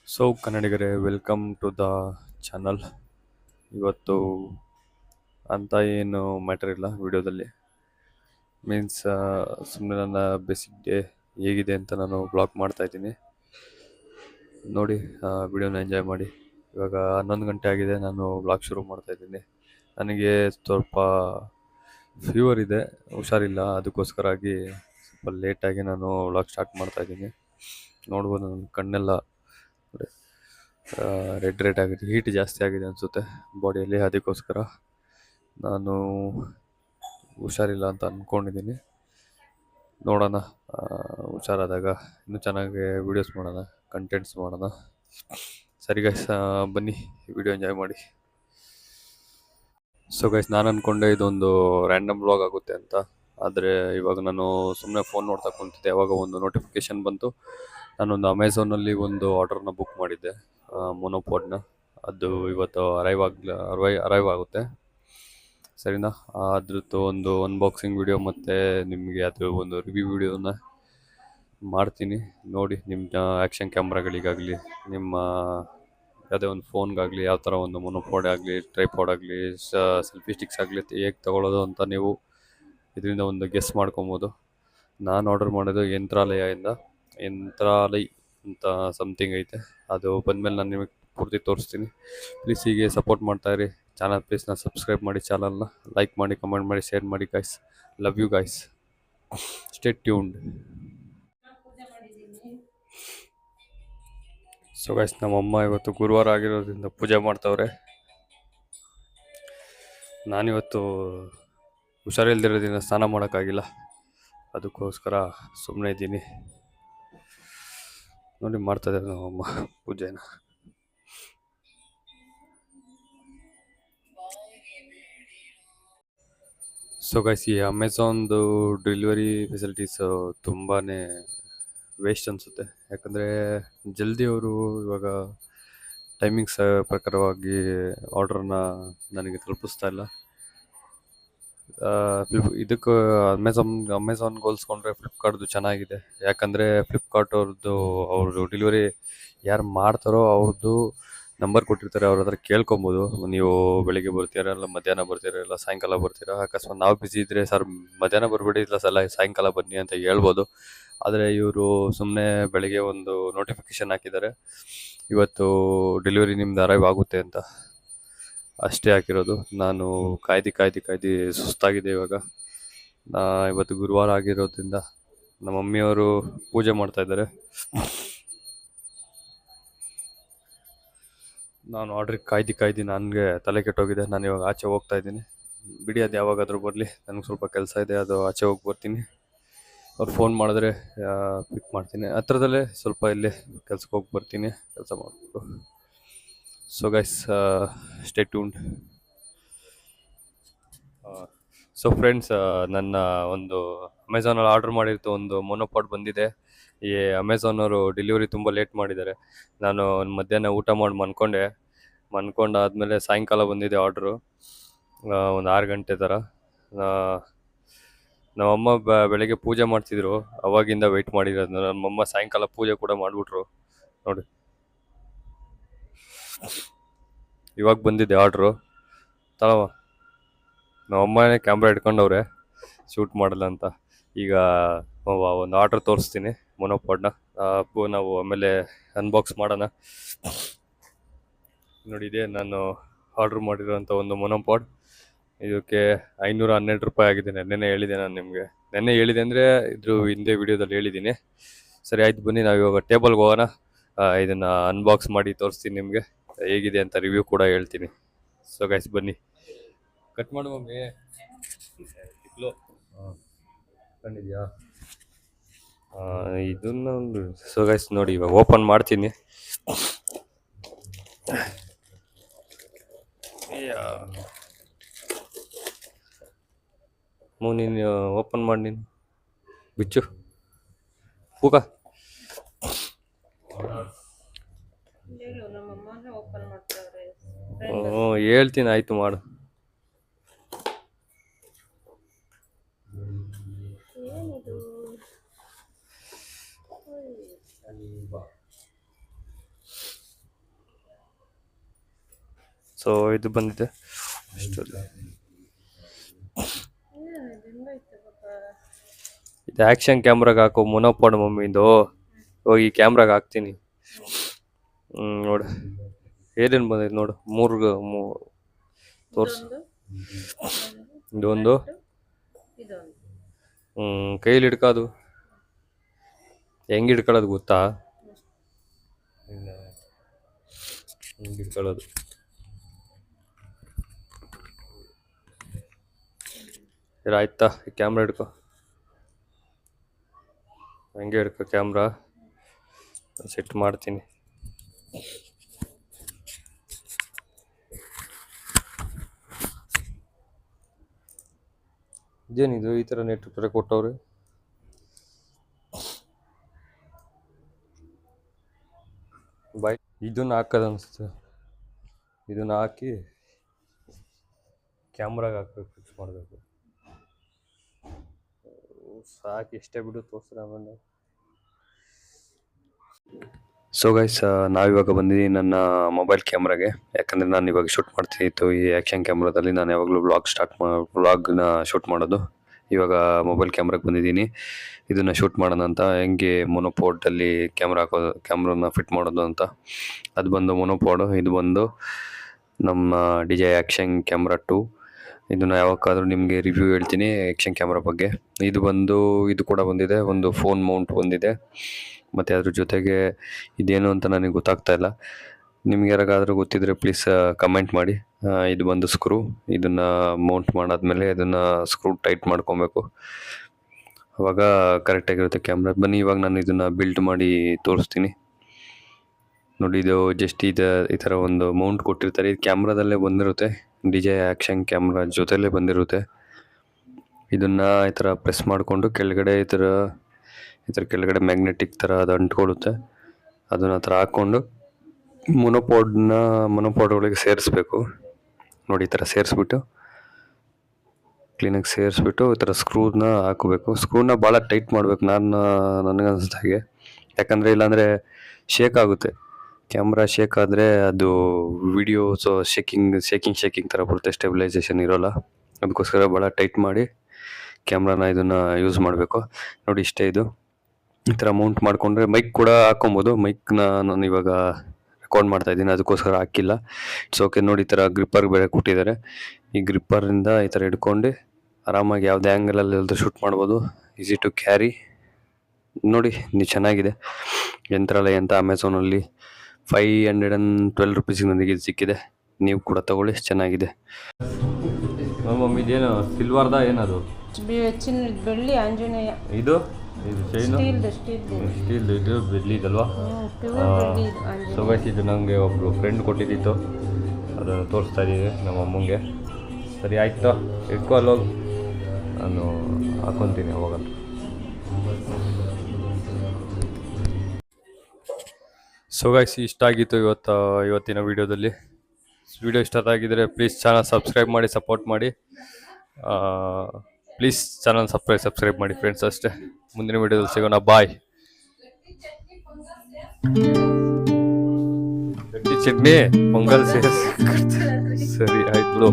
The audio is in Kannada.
ಸೊ ಕನ್ನಡಿಗರೇ, ವೆಲ್ಕಮ್ ಟು ದ ಚಾನಲ್. ಇವತ್ತು ಅಂತ ಏನು ಮ್ಯಾಟರ್ ಇಲ್ಲ ವಿಡಿಯೋದಲ್ಲಿ. ಮೀನ್ಸ್ ಸುಮ್ಮನೆ ನನ್ನ ಬೇಸಿಕ್ ಡೇ ಹೇಗಿದೆ ಅಂತ ನಾನು ಬ್ಲಾಗ್ ಮಾಡ್ತಾ ಇದ್ದೀನಿ. ನೋಡಿ, ವಿಡಿಯೋನ ಎಂಜಾಯ್ ಮಾಡಿ. ಇವಾಗ 11 ಗಂಟೆ ಆಗಿದೆ, ನಾನು ಬ್ಲಾಗ್ ಶುರು ಮಾಡ್ತಾ ಇದ್ದೀನಿ. ನನಗೆ ಸ್ವಲ್ಪ ಫೀವರ್ ಇದೆ, ಹುಷಾರಿಲ್ಲ. ಅದಕ್ಕೋಸ್ಕರಾಗಿ ಸ್ವಲ್ಪ ಲೇಟಾಗಿ ನಾನು ವ್ಲಾಗ್ ಸ್ಟಾರ್ಟ್ ಮಾಡ್ತಾ ಇದ್ದೀನಿ. ನೋಡ್ಬೋದು, ನನ್ನ ಕಣ್ಣೆಲ್ಲ ರೆಡ್ ರೆಡ್ ಆಗಿದೆ, ಹೀಟ್ ಜಾಸ್ತಿ ಆಗಿದೆ ಅನಿಸುತ್ತೆ ಬಾಡಿಯಲ್ಲಿ. ಅದಕ್ಕೋಸ್ಕರ ನಾನು ಹುಷಾರಿಲ್ಲ ಅಂತ ಅಂದ್ಕೊಂಡಿದ್ದೀನಿ. ನೋಡೋಣ, ಹುಷಾರಾದಾಗ ಇನ್ನೂ ಚೆನ್ನಾಗಿ ವೀಡಿಯೋಸ್ ಮಾಡೋಣ, ಕಂಟೆಂಟ್ಸ್ ಮಾಡೋಣ. ಸರಿ ಗೈಸ್, ಬನ್ನಿ ವಿಡಿಯೋ ಎಂಜಾಯ್ ಮಾಡಿ. ಸೊ ಗೈಸ್, ನಾನು ಅಂದ್ಕೊಂಡೆ ಇದೊಂದು ರ್ಯಾಂಡಮ್ ವ್ಲಾಗ್ ಆಗುತ್ತೆ ಅಂತ. ಆದರೆ ಇವಾಗ ನಾನು ಸುಮ್ಮನೆ ಫೋನ್ ನೋಡ್ತಾ ಕುಂತಿದ್ದೆ, ಯಾವಾಗ ಒಂದು ನೋಟಿಫಿಕೇಶನ್ ಬಂತು. ನಾನೊಂದು ಅಮೆಝಾನಲ್ಲಿ ಒಂದು ಆರ್ಡರ್ನ ಬುಕ್ ಮಾಡಿದ್ದೆ, ಮೊನೋಪಾಡ್ನ. ಅದು ಇವತ್ತು ಅರೈವ್ ಆಗುತ್ತೆ, ಸರಿನಾ? ಅದ್ರದ್ದು ಒಂದು ಅನ್ಬಾಕ್ಸಿಂಗ್ ವಿಡಿಯೋ ಮತ್ತು ನಿಮಗೆ ಅದ್ರ ಒಂದು ರಿವ್ಯೂ ವಿಡಿಯೋನ ಮಾಡ್ತೀನಿ. ನೋಡಿ, ನಿಮ್ಮ ಆ್ಯಕ್ಷನ್ ಕ್ಯಾಮ್ರಾಗಳಿಗಾಗಲಿ, ನಿಮ್ಮ ಯಾವುದೇ ಒಂದು ಫೋನ್ಗಾಗಲಿ, ಯಾವ ಥರ ಒಂದು ಮೊನೋಪಾಡ್ ಆಗಲಿ, ಟ್ರೈಪಾಡ್ ಆಗಲಿ, ಸೆಲ್ಫಿ ಸ್ಟಿಕ್ಸ್ ಆಗಲಿ ಹೇಗೆ ತೊಗೊಳ್ಳೋದು ಅಂತ ನೀವು ಇದರಿಂದ ಒಂದು ಗೆಸ್ ಮಾಡ್ಕೊಬೋದು. ನಾನು ಆರ್ಡರ್ ಮಾಡೋದು ಯಂತ್ರಾಲಯ್ ಅಂತ ಸಮಥಿಂಗ್ ಐತೆ. ಅದು ಬಂದಮೇಲೆ ನಾನು ನಿಮಗೆ ಪೂರ್ತಿ ತೋರಿಸ್ತೀನಿ. ಪ್ಲೀಸ್ ಹೀಗೆ ಸಪೋರ್ಟ್ ಮಾಡ್ತಾಯಿರಿ ಚಾನಲ್. ಪ್ಲೀಸ್ನ ಸಬ್ಸ್ಕ್ರೈಬ್ ಮಾಡಿ, ಚಾನಲ್ನ ಲೈಕ್ ಮಾಡಿ, ಕಮೆಂಟ್ ಮಾಡಿ, ಶೇರ್ ಮಾಡಿ guys. Love you guys, stay tuned. So guys, ನಮ್ಮಮ್ಮ ಇವತ್ತು ಗುರುವಾರ ಆಗಿರೋದ್ರಿಂದ ಪೂಜೆ ಮಾಡ್ತವ್ರೆ. ನಾನಿವತ್ತು ಹುಷಾರಿಲ್ದಿರೋದ್ರಿಂದ ಸ್ನಾನ ಮಾಡೋಕ್ಕಾಗಿಲ್ಲ, ಅದಕ್ಕೋಸ್ಕರ ಸುಮ್ಮನೆ ಇದ್ದೀನಿ. ನೋಡಿ, ಮಾಡ್ತಾಯಿದ್ದಾರೆ ನಮ್ಮಮ್ಮ ಪೂಜೆನ. ಸೊ ಗೈಸ್, ಈ ಅಮೆಝಾನ್ದು ಡೆಲಿವರಿ ಫೆಸಿಲಿಟೀಸು ತುಂಬಾ ವೇಸ್ಟ್ ಅನಿಸುತ್ತೆ. ಯಾಕಂದರೆ ಜಲ್ದಿ ಅವರು ಇವಾಗ ಟೈಮಿಂಗ್ಸ್ ಪ್ರಕಾರವಾಗಿ ಆರ್ಡ್ರನ್ನ ನನಗೆ ತಲುಪಿಸ್ತಾ ಇಲ್ಲ. ಇದಕ್ಕೆ ಅಮೆಝಾನ್ಗೆ ಹೋಲಿಸ್ಕೊಂಡ್ರೆ ಫ್ಲಿಪ್ಕಾರ್ಟ್ದು ಚೆನ್ನಾಗಿದೆ. ಯಾಕಂದರೆ ಫ್ಲಿಪ್ಕಾರ್ಟ್ ಅವ್ರದ್ದು ಡೆಲಿವರಿ ಯಾರು ಮಾಡ್ತಾರೋ ಅವ್ರದ್ದು ನಂಬರ್ ಕೊಟ್ಟಿರ್ತಾರೆ, ಅವ್ರ ಹತ್ರ ಕೇಳ್ಕೊಬೋದು. ನೀವು ಬೆಳಿಗ್ಗೆ ಬರ್ತೀರಾ, ಇಲ್ಲ ಮಧ್ಯಾಹ್ನ ಬರ್ತೀರಾ, ಇಲ್ಲ ಸಾಯಂಕಾಲ ಬರ್ತೀರಾ. ಅಕಸ್ಮಾತ್ ನಾವು ಬಿಸಿ ಇದ್ದರೆ, ಸರ್ ಮಧ್ಯಾಹ್ನ ಬರಬೇಡಿ, ಇಲ್ಲ ಸಾಯಂಕಾಲ ಬನ್ನಿ ಅಂತ ಹೇಳ್ಬೋದು. ಆದರೆ ಇವರು ಸುಮ್ಮನೆ ಬೆಳಿಗ್ಗೆ ಒಂದು ನೋಟಿಫಿಕೇಷನ್ ಹಾಕಿದ್ದಾರೆ, ಇವತ್ತು ಡೆಲಿವರಿ ನಿಮ್ದು ಅರೈವ್ ಆಗುತ್ತೆ ಅಂತ. ಅಷ್ಟೇ ಹಾಕಿರೋದು. ನಾನು ಕಾಯ್ದು ಸುಸ್ತಾಗಿದೆ ಇವಾಗ. ಇವತ್ತು ಗುರುವಾರ ಆಗಿರೋದ್ರಿಂದ ನಮ್ಮ ಮಮ್ಮಿಯವರು ಪೂಜೆ ಮಾಡ್ತಾ ಇದ್ದಾರೆ. ನಾನು ಆರ್ಡ್ರಿಗೆ ಕಾಯ್ದು ನನಗೆ ತಲೆ ಕೆಟ್ಟೋಗಿದೆ. ನಾನು ಇವಾಗ ಆಚೆ ಹೋಗ್ತಾ ಇದ್ದೀನಿ. ಬಿಡಿ, ಅದು ಯಾವಾಗಾದರೂ ಬರಲಿ, ನನಗೆ ಸ್ವಲ್ಪ ಕೆಲಸ ಇದೆ, ಅದು ಆಚೆ ಹೋಗಿ ಬರ್ತೀನಿ. ಅವ್ರು ಫೋನ್ ಮಾಡಿದ್ರೆ ಪಿಕ್ ಮಾಡ್ತೀನಿ. ಹತ್ರದಲ್ಲೇ ಸ್ವಲ್ಪ ಇಲ್ಲೇ ಕೆಲ್ಸಕ್ಕೆ ಹೋಗಿ ಬರ್ತೀನಿ, ಕೆಲಸ ಮಾಡಿಬಿಟ್ಟು. So guys, stay tuned. So friends, ನನ್ನ ಒಂದು ಅಮೆಝಾನಲ್ಲಿ ಆರ್ಡ್ರ್ ಮಾಡಿದ್ದು ಒಂದು ಮೊನೋಪಾಡ್ ಬಂದಿದೆ. ಈ ಅಮೆಝಾನವರು ಡೆಲಿವರಿ ತುಂಬ ಲೇಟ್ ಮಾಡಿದ್ದಾರೆ. ನಾನು ಮಧ್ಯಾಹ್ನ ಊಟ ಮಾಡಿ ಮನ್ಕೊಂಡಾದ್ಮೇಲೆ ಸಾಯಂಕಾಲ ಬಂದಿದೆ ಆರ್ಡ್ರು, ಒಂದು 6 ಗಂಟೆ ಥರ. ನಮ್ಮಮ್ಮ ಬೆಳಗ್ಗೆ ಪೂಜೆ ಮಾಡ್ತಿದ್ರು, ಅವಾಗಿಂದ ವೆಯ್ಟ್ ಮಾಡಿರೋದು. ನಮ್ಮಮ್ಮ ಸಾಯಂಕಾಲ ಪೂಜೆ ಕೂಡ ಮಾಡಿಬಿಟ್ರು. ನೋಡಿ, ಇವಾಗ ಬಂದಿದೆ ಆರ್ಡ್ರು. ತಳವ ನಮ್ಮಮ್ಮನೇ ಕ್ಯಾಮ್ರಾ ಇಟ್ಕೊಂಡವ್ರೆ, ಶೂಟ್ ಮಾಡಲ್ಲ ಅಂತ. ಈಗ ಒಂದು ಆರ್ಡ್ರ್ ತೋರಿಸ್ತೀನಿ ಮೊನೋಪಾಡ್ನ. ನಾವು ಆಮೇಲೆ ಅನ್ಬಾಕ್ಸ್ ಮಾಡೋಣ. ನೋಡಿ, ಇದೆ ನಾನು ಆರ್ಡ್ರ್ ಮಾಡಿರೋಂಥ ಒಂದು ಮೊನೋಪಾಡ್. ಇದಕ್ಕೆ 512 ರೂಪಾಯಿ ಆಗಿದೆ. ನೆನ್ನೆ ಹೇಳಿದೆ ನಾನು ನಿಮಗೆ. ನೆನ್ನೆ ಹೇಳಿದೆ ಅಂದರೆ ಇದ್ರ ಹಿಂದೆ ವಿಡಿಯೋದಲ್ಲಿ ಹೇಳಿದ್ದೀನಿ. ಸರಿ ಆಯ್ತು, ಬನ್ನಿ ನಾವು ಇವಾಗ ಟೇಬಲ್ಗೆ ಹೋಗೋಣ. ಇದನ್ನು ಅನ್ಬಾಕ್ಸ್ ಮಾಡಿ ತೋರಿಸ್ತೀನಿ ನಿಮಗೆ, ಹೇಗಿದೆ ಅಂತ ರಿವ್ಯೂ ಕೂಡ ಹೇಳ್ತೀನಿ. ಸೊ ಗೈಸ್, ಬನ್ನಿ. ಕಟ್ ಮಾಡು ಮಮ್ಮಿ. ಕಂಡಿದ್ಯಾ ಇದನ್ನ? ಸೊ ಗೈಸ್ ನೋಡಿ, ಇವಾಗ ಓಪನ್ ಮಾಡ್ತೀನಿ. ನೀನು ಓಪನ್ ಮಾಡಿ, ನೀನು ಬಿಚ್ಚು ಪೂಕ. ಹೇಳ್ತೀನಿ, ಆಯ್ತು ಮಾಡು. ಸೊ ಇದು ಬಂದಿದೆ ಅಷ್ಟೊಂದು. ಇದು ಆಕ್ಷನ್ ಕ್ಯಾಮ್ರಾಗ ಹಾಕೋ ಮೊನೋಪಾಡ್ ಮಮ್ಮಿ ಇದು ಹೋಗಿ ಕ್ಯಾಮ್ರಾಗ ಹಾಕ್ತೀನಿ. ನೋಡು ಏನೇನು ಬಂದೈತೆ ನೋಡು. ತೋರ್ಸು. ಇದೊಂದು ಕೈಲಿ ಹಿಡ್ಕೋದು ಹೆಂಗ್ ಹಿಡ್ಕೊಳ್ಳೋದು ಗೊತ್ತಾ? ಹೆಂಗ್ ಹಿಡ್ಕೊಳ್ಳೋದು ಆಯ್ತಾ? ಕ್ಯಾಮ್ರಾ ಹಿಡ್ಕೊ, ಹಂಗೆ ಹಿಡ್ಕೊ ಕ್ಯಾಮ್ರಾ. ಸೆಟ್ ಮಾಡ್ತೀನಿ. ಇದೇನಿದು ಈ ಥರ ನೆಟ್ ಕೊಟ್ಟವ್ರೆ? ಬಾಯ್ ಇದನ್ನ ಹಾಕೋದು ಅನಿಸುತ್ತೆ. ಇದನ್ನ ಹಾಕಿ ಕ್ಯಾಮ್ರಾಗ ಹಾಕ್ಬೇಕು, ಫಿಕ್ಸ್ ಮಾಡಬೇಕು. ಸಾಕು, ಇಷ್ಟೇ ಬಿಡು, ತೋರಿಸ್ರೆ ಆಮೇಲೆ. ಸೊ ಗೈಸ್, ನಾವಿವಾಗ ಬಂದಿದ್ದೀನಿ ನನ್ನ ಮೊಬೈಲ್ ಕ್ಯಾಮ್ರಾಗೆ. ಯಾಕಂದರೆ ನಾನು ಇವಾಗ ಶೂಟ್ ಮಾಡ್ತಿತ್ತು ಈ ಆ್ಯಕ್ಷನ್ ಕ್ಯಾಮ್ರಾದಲ್ಲಿ. ನಾನು ಯಾವಾಗಲೂ ವ್ಲಾಗ್ನ ಶೂಟ್ ಮಾಡೋದು. ಇವಾಗ ಮೊಬೈಲ್ ಕ್ಯಾಮ್ರಾಗೆ ಬಂದಿದ್ದೀನಿ ಇದನ್ನು ಶೂಟ್ ಮಾಡೋಣ ಅಂತ. ಹೆಂಗೆ ಮೊನೋಪೋಡಲ್ಲಿ ಕ್ಯಾಮ್ರಾನ ಫಿಟ್ ಮಾಡೋದು ಅಂತ. ಅದು ಬಂದು ಮೊನೋಪೋಡು, ಇದು ಬಂದು ನಮ್ಮ DJI ಆ್ಯಕ್ಷನ್ ಕ್ಯಾಮ್ರಾ 2. ಇದನ್ನು ಯಾವಾಗಾದ್ರೂ ನಿಮಗೆ ರಿವ್ಯೂ ಹೇಳ್ತೀನಿ ಆ್ಯಕ್ಷನ್ ಕ್ಯಾಮ್ರಾ ಬಗ್ಗೆ. ಇದು ಕೂಡ ಬಂದಿದೆ, ಒಂದು ಫೋನ್ ಮೌಂಟ್ ಬಂದಿದೆ. ಮತ್ತು ಅದ್ರ ಜೊತೆಗೆ ಇದೇನು ಅಂತ ನನಗೆ ಗೊತ್ತಾಗ್ತಾ ಇಲ್ಲ. ನಿಮ್ಗೆ ಯಾರಿಗಾದ್ರೂ ಗೊತ್ತಿದ್ರೆ ಪ್ಲೀಸ್ ಕಮೆಂಟ್ ಮಾಡಿ. ಇದು ಬಂದು ಸ್ಕ್ರೂ. ಇದನ್ನು ಮೌಂಟ್ ಮಾಡಾದ್ಮೇಲೆ ಇದನ್ನು ಸ್ಕ್ರೂ ಟೈಟ್ ಮಾಡ್ಕೊಬೇಕು, ಅವಾಗ ಕರೆಕ್ಟಾಗಿರುತ್ತೆ ಕ್ಯಾಮ್ರಾ. ಬನ್ನಿ ಇವಾಗ ನಾನು ಇದನ್ನು ಬಿಲ್ಡ್ ಮಾಡಿ ತೋರಿಸ್ತೀನಿ. ನೋಡಿ, ಇದು ಜಸ್ಟ್ ಈ ಥರ ಒಂದು ಮೌಂಟ್ ಕೊಟ್ಟಿರ್ತಾರೆ. ಇದು ಕ್ಯಾಮ್ರಾದಲ್ಲೇ ಬಂದಿರುತ್ತೆ, DJI ಆ್ಯಕ್ಷನ್ ಕ್ಯಾಮ್ರಾ ಜೊತೆಲೇ ಬಂದಿರುತ್ತೆ. ಇದನ್ನು ಈ ಥರ ಪ್ರೆಸ್ ಮಾಡಿಕೊಂಡು ಕೆಳಗಡೆ ಈ ಥರ ಕೆಳಗಡೆ ಮ್ಯಾಗ್ನೆಟಿಕ್ ಥರ ಅದು ಅಂಟ್ಕೊಳ್ಳುತ್ತೆ. ಅದನ್ನು ಆ ಥರ ಹಾಕ್ಕೊಂಡು ಮೊನೋಪಾಡ್ ಒಳಗೆ ಸೇರಿಸ್ಬೇಕು. ನೋಡಿ, ಈ ಥರ ಸೇರಿಸ್ಬಿಟ್ಟು ಕ್ಲೀನಾಗಿ ಸೇರಿಸ್ಬಿಟ್ಟು ಈ ಥರ ಸ್ಕ್ರೂನ ಹಾಕಬೇಕು. ಸ್ಕ್ರೂನ ಭಾಳ ಟೈಟ್ ಮಾಡಬೇಕು ನನಗನ್ಸಿದ ಹಾಗೆ. ಯಾಕಂದರೆ ಇಲ್ಲಾಂದರೆ ಶೇಕ್ ಆಗುತ್ತೆ. ಕ್ಯಾಮ್ರಾ ಶೇಕ್ ಆದರೆ ಅದು ವಿಡಿಯೋ ಶೇಕಿಂಗ್ ಥರ ಬರುತ್ತೆ, ಸ್ಟೆಬಿಲೈಸೇಷನ್ ಇರೋಲ್ಲ. ಅದಕ್ಕೋಸ್ಕರ ಭಾಳ ಟೈಟ್ ಮಾಡಿ ಕ್ಯಾಮ್ರಾನ ಇದನ್ನು ಯೂಸ್ ಮಾಡಬೇಕು. ನೋಡಿ, ಇಷ್ಟೇ. ಇದು ಈ ಥರ ಮೌಂಟ್ ಮಾಡಿಕೊಂಡ್ರೆ ಮೈಕ್ ಕೂಡ ಹಾಕೊಬೋದು. ಮೈಕ್ನ ನಾನು ಇವಾಗ ರೆಕಾರ್ಡ್ ಮಾಡ್ತಾಯಿದ್ದೀನಿ, ಅದಕ್ಕೋಸ್ಕರ ಹಾಕಿಲ್ಲ. It's okay. ನೋಡಿ, ಈ ಥರ ಗ್ರಿಪ್ಪರ್ ಬೇರೆ ಕೊಟ್ಟಿದ್ದಾರೆ. ಈ ಗ್ರಿಪ್ಪರಿಂದ ಈ ಥರ ಹಿಡ್ಕೊಂಡು ಆರಾಮಾಗಿ ಯಾವುದೇ ಆ್ಯಂಗಲಲ್ಲಿ ಶೂಟ್ ಮಾಡ್ಬೋದು. Easy to carry. ನೋಡಿ, ನೀವು ಚೆನ್ನಾಗಿದೆ. ಯಂತ್ರಾಲಯ ಅಂತ ಅಮೆಝಾನಲ್ಲಿ 512 ರೂಪೀಸಿಗೆ ನನಗೆ ಇದು ಸಿಕ್ಕಿದೆ. ನೀವು ಕೂಡ ತಗೊಳ್ಳಿ, ಚೆನ್ನಾಗಿದೆ. ಮಮ್ಮಿ ಇದೇನು ಸಿಲ್ವರ್ದ ಏನದು? ಬೆಳ್ಳಿ ಆಂಜನೇಯ. ಇದು ಚೈನು ಸ್ಟೀಲ್, ಇದು ಬೆಳ್ಳಿದಲ್ವಾ? ಸೊ ಗೈಸ್, ಇದು ನನಗೆ ಒಬ್ಬರು ಫ್ರೆಂಡ್ ಕೊಟ್ಟಿದ್ದಿತ್ತು, ಅದನ್ನು ತೋರಿಸ್ತಾ ಇದ್ದೀನಿ ನಮ್ಮ ಅಮ್ಮಂಗೆ. ಸರಿ ಆಯ್ತು, ಇಟ್ಕೊ ಅಲ್ಲೋಗಿ, ನಾನು ಹಾಕೊತೀನಿ ಅವಾಗಂತ. ಸೊ ಗೈಸ್, ಇಷ್ಟ ಆಗಿತ್ತು ಇವತ್ತಿನ ವಿಡಿಯೋದಲ್ಲಿ. ವಿಡಿಯೋ ಇಷ್ಟ ಆಗಿದ್ದರೆ ಪ್ಲೀಸ್ ಚಾನಲ್ ಸಬ್ಸ್ಕ್ರೈಬ್ ಮಾಡಿ, ಸಪೋರ್ಟ್ ಮಾಡಿ. ಪ್ಲೀಸ್ ಚಾನಲ್ ಸಬ್ಸ್ಕ್ರೈಬ್ ಮಾಡಿ ಫ್ರೆಂಡ್ಸ್, ಅಷ್ಟೇ. ಮುಂದಿನ ವಿಡಿಯೋದಲ್ಲಿ ಸಿಗೋಣ. ಬಾಯ್. ಚಟ್ನಿ ಪೊಂಗಲ್ ಸರಿ ಆಯ್ತು.